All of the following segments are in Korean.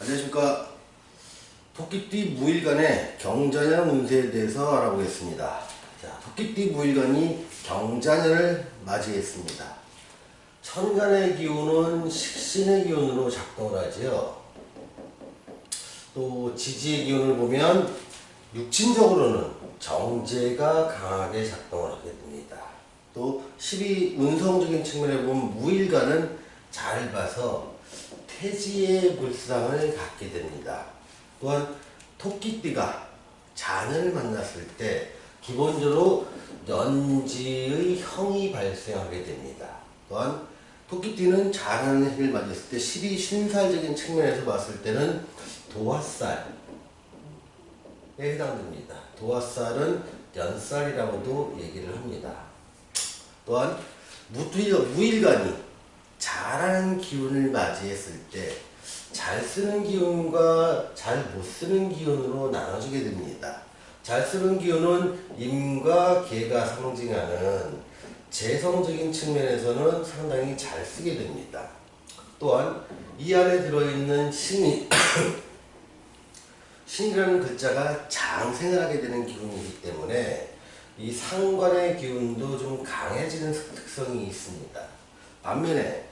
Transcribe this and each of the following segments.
안녕하십니까. 토끼띠 무일간의 경자년 운세에 대해서 알아보겠습니다. 자, 토끼띠 무일간이 경자년을 맞이했습니다. 천간의 기운은 식신의 기운으로 작동을 하지요. 또 지지의 기운을 보면 육친적으로는 정제가 강하게 작동을 하게 됩니다. 또 12 운성적인 측면에 보면 무일간은 잘 봐서 태지의 불상을 갖게 됩니다. 또한 토끼띠가 자녀를 만났을 때 기본적으로 연지의 형이 발생하게 됩니다. 또한 토끼띠는 자라는 해를 맞았을 때 12 신살적인 측면에서 봤을 때는 도화살에 해당됩니다. 도화살은 연살이라고도 얘기를 합니다. 또한 무일간이 잘하는 기운을 맞이했을 때 잘 쓰는 기운과 잘 못 쓰는 기운으로 나눠지게 됩니다. 잘 쓰는 기운은 임과 개가 상징하는 재성적인 측면에서는 상당히 잘 쓰게 됩니다. 또한 이 안에 들어있는 신이 신이라는 글자가 장생을 하게 되는 기운이기 때문에 이 상관의 기운도 좀 강해지는 특성이 있습니다. 반면에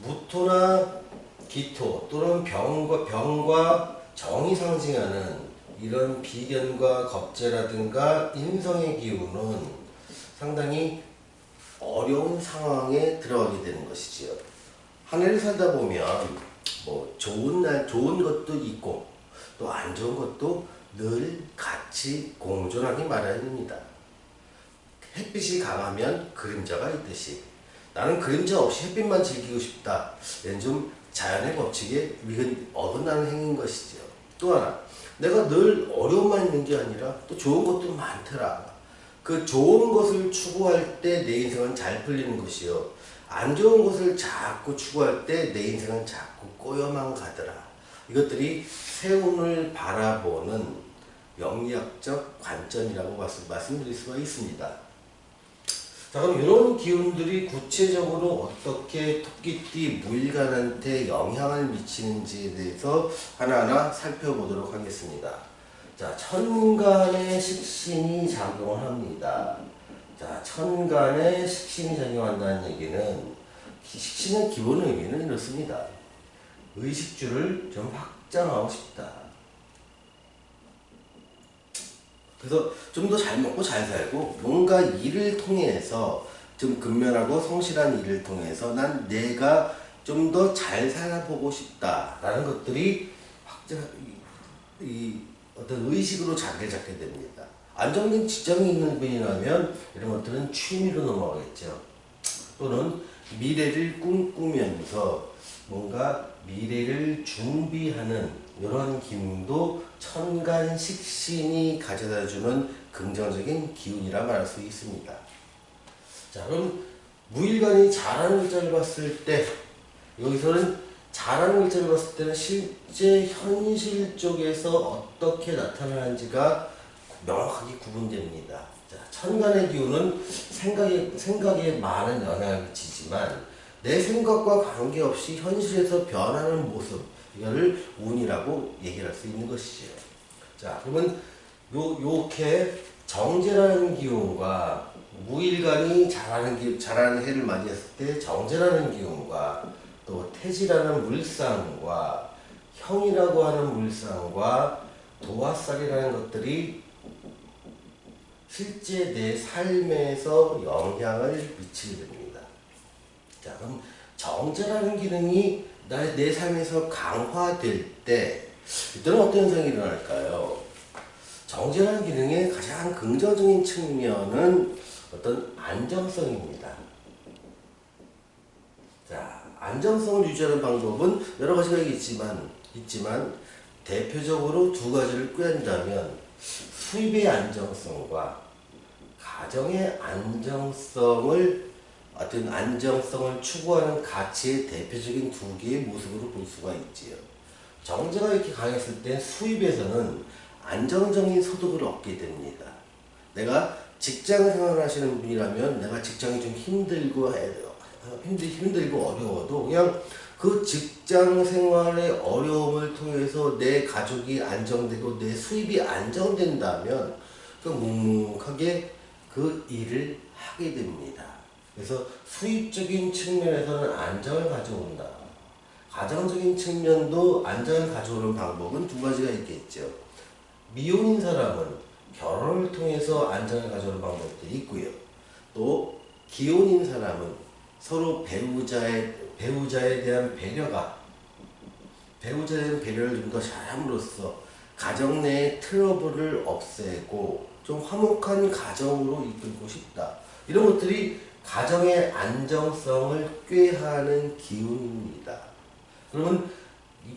무토나 기토 또는 병과 정이 상징하는 이런 비견과 겁재라든가 인성의 기운은 상당히 어려운 상황에 들어가게 되는 것이지요. 한 해를 살다 보면 뭐 좋은 것도 있고 또 안 좋은 것도 늘 같이 공존하기 마련입니다. 햇빛이 강하면 그림자가 있듯이 나는 그림자 없이 햇빛만 즐기고 싶다. 얘는 좀 자연의 법칙에 어긋나는 행위인 것이죠. 또 하나, 내가 늘 어려움만 있는 게 아니라 또 좋은 것도 많더라. 그 좋은 것을 추구할 때 내 인생은 잘 풀리는 것이요. 안 좋은 것을 자꾸 추구할 때 내 인생은 자꾸 꼬여만 가더라. 이것들이 세운을 바라보는 영리학적 관점이라고 말씀드릴 수가 있습니다. 자, 그럼 이런 기운들이 구체적으로 어떻게 토끼띠 무일간한테 영향을 미치는지에 대해서 하나하나 살펴보도록 하겠습니다. 자, 천간의 식신이 작용을 합니다. 자, 천간의 식신이 작용한다는 얘기는 식신의 기본 의미는 이렇습니다. 의식주를 좀 확장하고 싶다. 그래서 좀 더 잘 먹고 잘 살고 뭔가 일을 통해서 좀 근면하고 성실한 일을 통해서 난 내가 좀 더 잘 살아보고 싶다라는 것들이 어떤 의식으로 자리를 잡게 됩니다. 안정된 직장이 있는 분이라면 이런 것들은 취미로 넘어가겠죠. 또는 미래를 꿈꾸면서 뭔가 미래를 준비하는 이런 기운도 천간 식신이 가져다주는 긍정적인 기운이라 말할 수 있습니다. 자, 그럼 무일간이 잘하는 글자를 봤을 때 여기서는 잘하는 글자를 봤을 때는 실제 현실 쪽에서 어떻게 나타나는지가 명확하게 구분됩니다. 자, 천간의 기운은 생각에 많은 영향을 미치지만 내 생각과 관계없이 현실에서 변하는 모습, 이거를 운이라고 얘기할 수 있는 것이죠. 자, 그러면 요렇게 정제라는 기운과 무일간이 잘하는 해를 맞이했을 때 정제라는 기운과 또 태지라는 물상과 형이라고 하는 물상과 도화살이라는 것들이 실제 내 삶에서 영향을 미치게 됩니다. 자, 그럼 정제라는 기능이 내 삶에서 강화될 때 이때는 어떤 현상이 일어날까요? 정제라는 기능의 가장 긍정적인 측면은 어떤 안정성입니다. 자, 안정성을 유지하는 방법은 여러 가지가 있지만 대표적으로 두 가지를 꾀한다면 수입의 안정성과 가정의 안정성을 추구하는 가치의 대표적인 두 개의 모습으로 볼 수가 있지요. 정제가 이렇게 강했을 때 수입에서는 안정적인 소득을 얻게 됩니다. 내가 직장 생활을 하시는 분이라면 내가 직장이 좀 힘들고 힘들고 어려워도 그냥 그 직장 생활의 어려움을 통해서 내 가족이 안정되고 내 수입이 안정된다면 그 묵묵하게 그 일을 하게 됩니다. 그래서 수입적인 측면에서는 안정을 가져온다. 가정적인 측면도 안정을 가져오는 방법은 두 가지가 있겠죠. 미혼인 사람은 결혼을 통해서 안정을 가져오는 방법들이 있고요. 또 기혼인 사람은 서로 배우자에 대한 배려를 좀 더 잘함으로써 가정 내의 트러블을 없애고 좀 화목한 가정으로 이끌고 싶다. 이런 것들이 가정의 안정성을 꾀하는 기운입니다. 그러면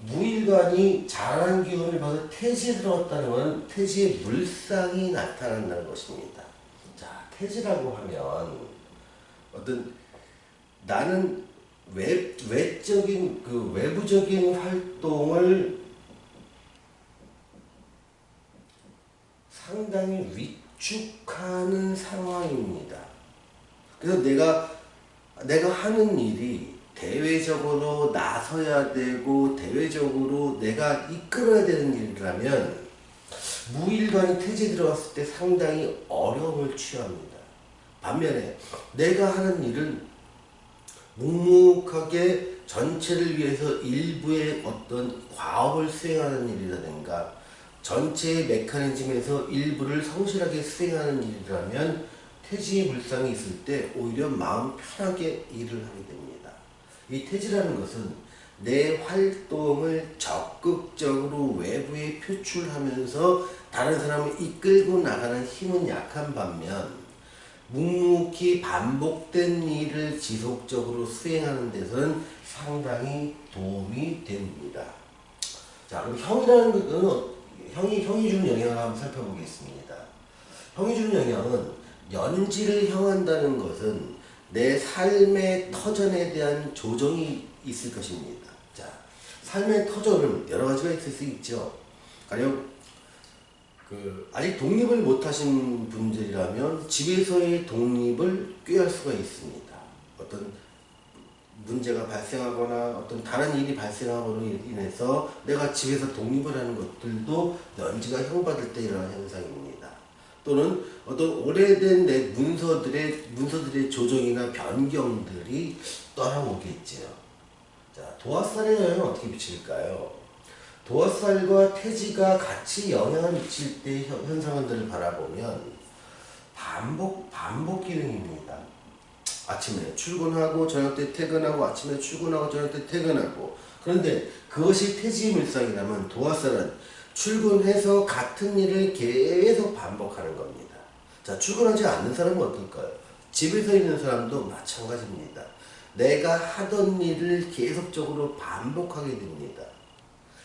무일관이 잘하는 기운을 봐서 태지에 들어갔다는 것은 태지의 물상이 나타난다는 것입니다. 자, 태지라고 하면 어떤 나는 외적인 외부적인 활동을 상당히 위축하는 상황입니다. 그래서 내가 하는 일이 대외적으로 나서야 되고 대외적으로 내가 이끌어야 되는 일이라면 무일관이 태지에 들어갔을 때 상당히 어려움을 취합니다. 반면에 내가 하는 일은 묵묵하게 전체를 위해서 일부의 어떤 과업을 수행하는 일이라든가 전체의 메커니즘에서 일부를 성실하게 수행하는 일이라면 태지의 물상이 있을 때 오히려 마음 편하게 일을 하게 됩니다. 이 태지라는 것은 내 활동을 적극적으로 외부에 표출하면서 다른 사람을 이끌고 나가는 힘은 약한 반면 묵묵히 반복된 일을 지속적으로 수행하는 데서는 상당히 도움이 됩니다. 자, 그럼 형이라는 것은 형이 주는 영향을 한번 살펴보겠습니다. 형이 주는 영향은 연지를 형한다는 것은 내 삶의 터전에 대한 조정이 있을 것입니다. 자, 삶의 터전은 여러 가지가 있을 수 있죠. 가령 아직 독립을 못하신 분들이라면 집에서의 독립을 꾀할 수가 있습니다. 어떤 문제가 발생하거나 어떤 다른 일이 발생함으로 인해서 내가 집에서 독립을 하는 것들도 연지가 형받을 때 일어나는 현상입니다. 또는 어떤 오래된 내 문서들의 조정이나 변경들이 따라오겠죠. 자, 도화살의 영향은 어떻게 미칠까요? 도화살과 태지가 같이 영향을 미칠 때 현상들을 바라보면 반복 기능입니다. 아침에 출근하고 저녁 때 퇴근하고 아침에 출근하고 저녁 때 퇴근하고. 그런데 그것이 태지의 물상이라면 도화살은 출근해서 같은 일을 계속 반복하는 겁니다. 자, 출근하지 않는 사람은 어떨까요? 집에서 있는 사람도 마찬가지입니다. 내가 하던 일을 계속적으로 반복하게 됩니다.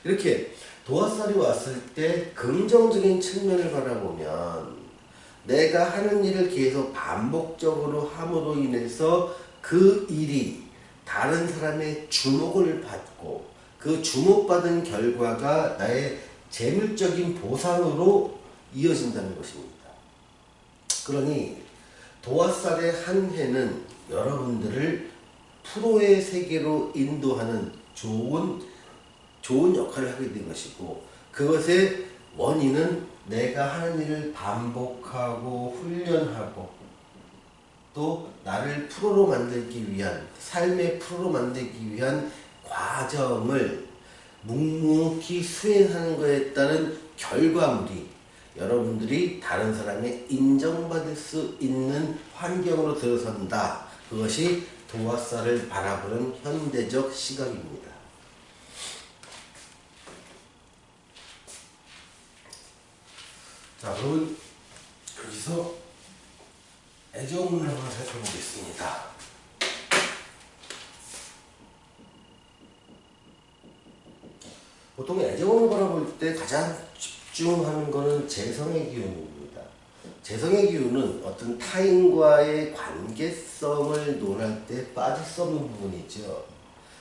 이렇게 도화살이 왔을 때 긍정적인 측면을 바라보면 내가 하는 일을 계속 반복적으로 함으로 인해서 그 일이 다른 사람의 주목을 받고 그 주목받은 결과가 나의 재물적인 보상으로 이어진다는 것입니다. 그러니 도화살의 한 해는 여러분들을 프로의 세계로 인도하는 좋은 역할을 하게 된 것이고 그것의 원인은 내가 하는 일을 반복하고 훈련하고 또 나를 프로로 만들기 위한 삶의 프로로 만들기 위한 과정을 묵묵히 수행하는 것에 따른 결과물이 여러분들이 다른 사람의 인정받을 수 있는 환경으로 들어선다. 그것이 도화살을 바라보는 현대적 시각입니다. 자, 그러면 여기서 애정운을 한번 살펴보겠습니다. 보통 애정운을 바라볼 때 가장 집중하는 것은 재성의 기운입니다. 재성의 기운은 어떤 타인과의 관계성을 논할 때 빠질 수 없는 부분이죠.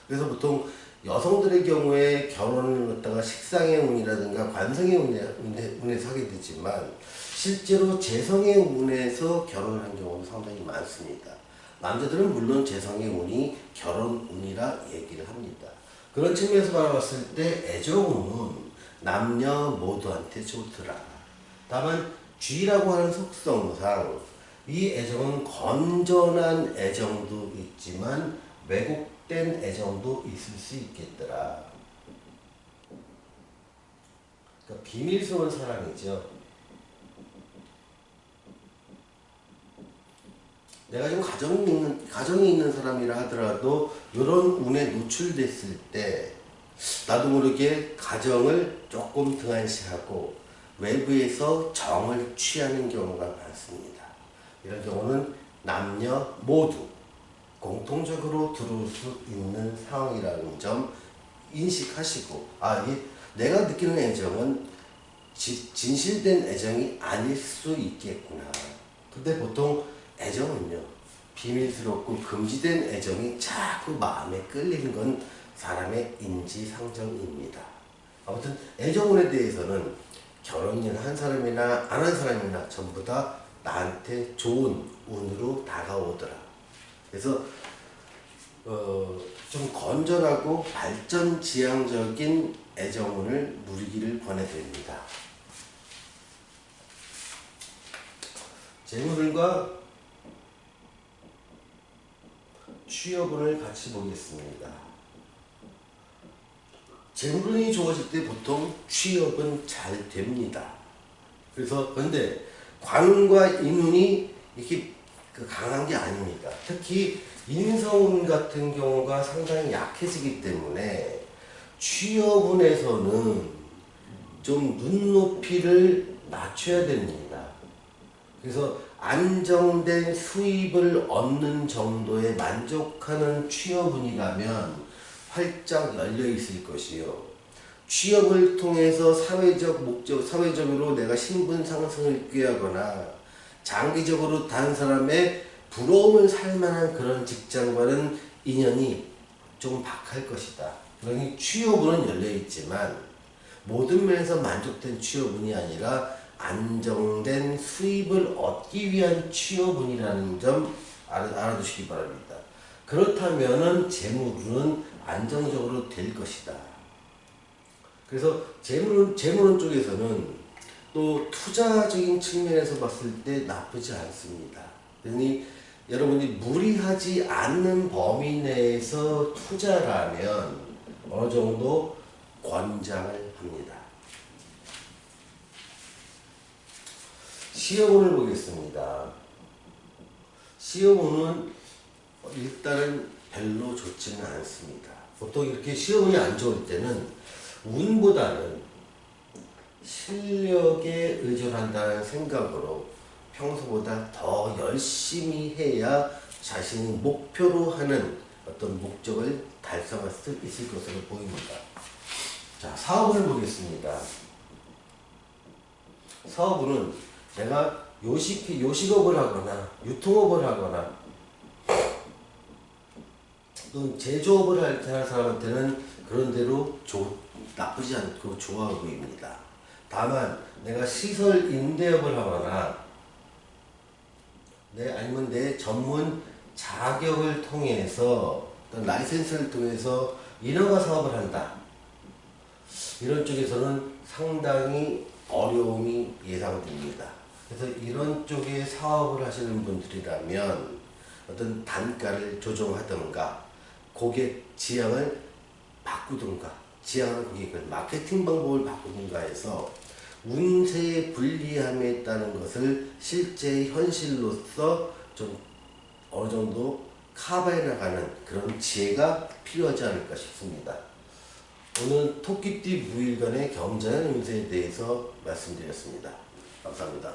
그래서 보통 여성들의 경우에 결혼을 갖다가 식상의 운이라든가 관성의 운에서 하게 되지만 실제로 재성의 운에서 결혼을 한 경우도 상당히 많습니다. 남자들은 물론 재성의 운이 결혼 운이라 얘기를 합니다. 그런 측면에서 바라봤을 때 애정운은 남녀 모두한테 좋더라. 다만 쥐라고 하는 속성상 이 애정은 건전한 애정도 있지만 왜곡된 애정도 있을 수 있겠더라. 그러니까 비밀스러운 사랑이죠. 내가 좀 가정이 있는 사람이라 하더라도 이런 운에 노출됐을 때 나도 모르게 가정을 조금 등한시하고 외부에서 정을 취하는 경우가 많습니다. 이런 경우는 남녀 모두 공통적으로 들어올 수 있는 상황이라는 점 인식하시고, 내가 느끼는 애정은 진실된 애정이 아닐 수 있겠구나. 근데 보통 애정은요, 비밀스럽고 금지된 애정이 자꾸 마음에 끌리는 건 사람의 인지상정입니다. 아무튼 애정운에 대해서는 결혼을 한 사람이나 안 한 사람이나 전부 다 나한테 좋은 운으로 다가오더라. 그래서 좀 건전하고 발전지향적인 애정운을 누리기를 권해드립니다. 재물과 취업운을 같이 보겠습니다. 재물운이 좋아질 때 보통 취업은 잘 됩니다. 그래서 근데 관운과 인운이 이렇게 강한 게 아닙니다. 특히 인성운 같은 경우가 상당히 약해지기 때문에 취업운에서는 좀 눈높이를 낮춰야 됩니다. 그래서 안정된 수입을 얻는 정도에 만족하는 취업운이라면 활짝 열려 있을 것이요. 취업을 통해서 사회적으로 내가 신분 상승을 꾀하거나 장기적으로 다른 사람의 부러움을 살 만한 그런 직장과는 인연이 좀 박할 것이다. 그러니 취업운은 열려 있지만 모든 면에서 만족된 취업운이 아니라 안정된 수입을 얻기 위한 취업운이라는 점 알아두시기 바랍니다. 그렇다면은 재물운은 안정적으로 될 것이다. 그래서 재물운 쪽에서는 또 투자적인 측면에서 봤을 때 나쁘지 않습니다. 그러니 여러분이 무리하지 않는 범위 내에서 투자라면 어느 정도 권장을 합니다. 시험운을 보겠습니다. 시험운은 일단은 별로 좋지는 않습니다. 보통 이렇게 시험운이 안 좋을 때는 운보다는 실력에 의존한다는 생각으로 평소보다 더 열심히 해야 자신이 목표로 하는 어떤 목적을 달성할 수 있을 것으로 보입니다. 자, 사업을 보겠습니다. 사업은 내가 요식업을 하거나 유통업을 하거나 또 제조업을 하는 사람한테는 그런 대로 나쁘지 않고 좋아 보입니다. 다만 내가 시설 임대업을 하거나 아니면 내 전문 자격을 통해서 어떤 라이센스를 통해서 인허가 사업을 한다. 이런 쪽에서는 상당히 어려움이 예상됩니다. 그래서 이런 쪽에 사업을 하시는 분들이라면 어떤 단가를 조정하든가 고객 지향을 바꾸든가 지향하는 고객을 마케팅 방법을 바꾸든가 해서 운세의 불리함에 따른 것을 실제 현실로서 좀 어느 정도 커버해 나가는 그런 지혜가 필요하지 않을까 싶습니다. 오늘 토끼띠 무일간의 경자년 운세에 대해서 말씀드렸습니다. 감사합니다.